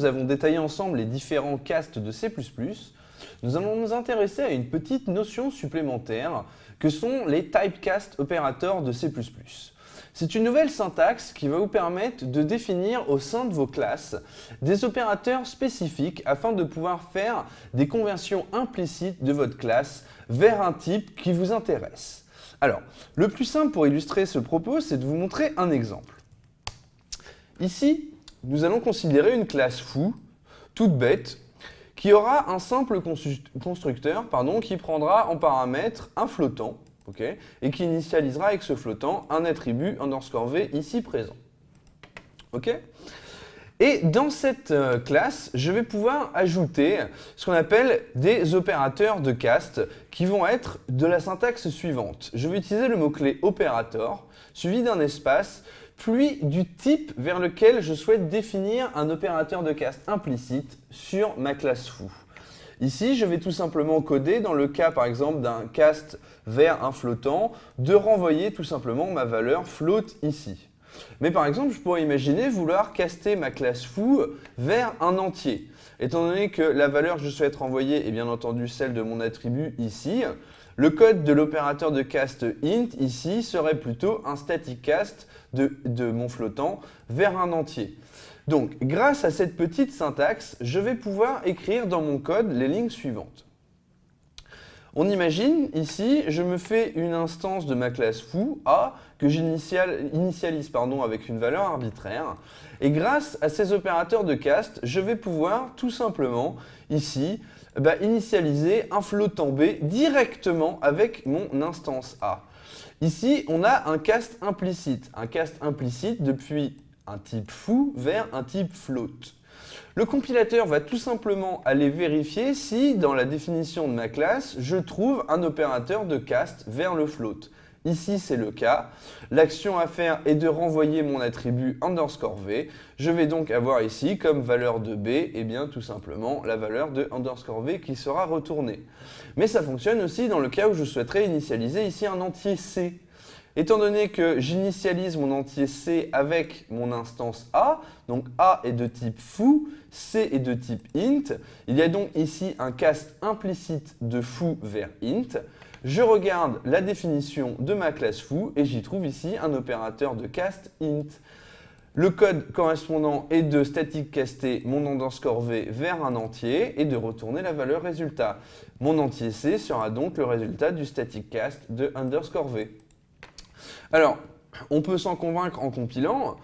nous avons détaillé ensemble les différents castes de C++, nous allons nous intéresser à une petite notion supplémentaire que sont les typecast opérateurs de C++. C'est une nouvelle syntaxe qui va vous permettre de définir au sein de vos classes des opérateurs spécifiques afin de pouvoir faire des conversions implicites de votre classe vers un type qui vous intéresse. Alors, le plus simple pour illustrer ce propos, c'est de vous montrer un exemple. Ici, nous allons considérer une classe foo, toute bête, qui aura un simple constructeur qui prendra en paramètre un flottant, et qui initialisera avec ce flottant un attribut _v ici présent. Et dans cette classe, je vais pouvoir ajouter ce qu'on appelle des opérateurs de cast qui vont être de la syntaxe suivante. Je vais utiliser le mot-clé opérator suivi d'un espace, puis du type vers lequel je souhaite définir un opérateur de cast implicite sur ma classe foo. Ici, je vais tout simplement coder, dans le cas par exemple d'un cast vers un flottant, de renvoyer tout simplement ma valeur float ici. Mais par exemple, je pourrais imaginer vouloir caster ma classe foo vers un entier. Étant donné que la valeur que je souhaite renvoyer est bien entendu celle de mon attribut ici, le code de l'opérateur de cast int ici serait plutôt un static cast de mon flottant vers un entier. Donc, grâce à cette petite syntaxe, je vais pouvoir écrire dans mon code les lignes suivantes. On imagine, ici, je me fais une instance de ma classe foo, A, que j'initialise avec une valeur arbitraire. Et grâce à ces opérateurs de cast, je vais pouvoir tout simplement, ici, initialiser un flottant B directement avec mon instance A. Ici, on a un cast implicite depuis un type foo vers un type float. Le compilateur va tout simplement aller vérifier si, dans la définition de ma classe, je trouve un opérateur de cast vers le float. Ici, c'est le cas. L'action à faire est de renvoyer mon attribut _v. Je vais donc avoir ici, comme valeur de b, tout simplement la valeur de _v qui sera retournée. Mais ça fonctionne aussi dans le cas où je souhaiterais initialiser ici un entier C. Étant donné que j'initialise mon entier C avec mon instance A, donc A est de type foo, C est de type int, il y a donc ici un cast implicite de foo vers int. Je regarde la définition de ma classe foo et j'y trouve ici un opérateur de cast int. Le code correspondant est de static caster mon _v vers un entier et de retourner la valeur résultat. Mon entier C sera donc le résultat du static cast de _v. Alors, on peut s'en convaincre en compilant,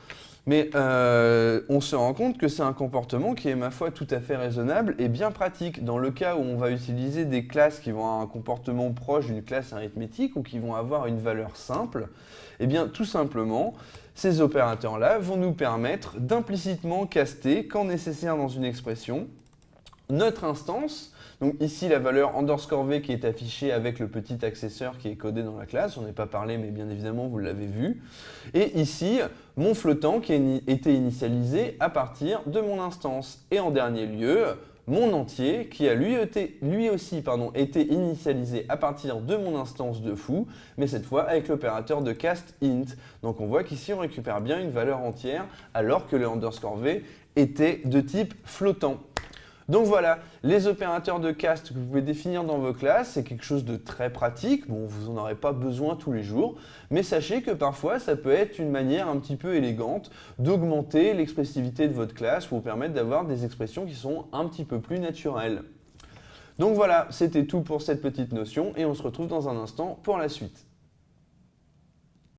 mais on se rend compte que c'est un comportement qui est, ma foi, tout à fait raisonnable et bien pratique. Dans le cas où on va utiliser des classes qui vont avoir un comportement proche d'une classe arithmétique ou qui vont avoir une valeur simple, tout simplement, ces opérateurs-là vont nous permettre d'implicitement caster, quand nécessaire dans une expression, notre instance. Donc ici, la valeur _v qui est affichée avec le petit accesseur qui est codé dans la classe. On n'en a pas parlé, mais bien évidemment, vous l'avez vu. Et ici, mon flottant qui a été initialisé à partir de mon instance. Et en dernier lieu, mon entier qui a lui aussi été initialisé à partir de mon instance de foo, mais cette fois avec l'opérateur de cast int. Donc on voit qu'ici, on récupère bien une valeur entière, alors que le _v était de type flottant. Donc voilà, les opérateurs de cast que vous pouvez définir dans vos classes, c'est quelque chose de très pratique. Bon, vous n'en aurez pas besoin tous les jours, mais sachez que parfois, ça peut être une manière un petit peu élégante d'augmenter l'expressivité de votre classe pour vous permettre d'avoir des expressions qui sont un petit peu plus naturelles. Donc voilà, c'était tout pour cette petite notion et on se retrouve dans un instant pour la suite.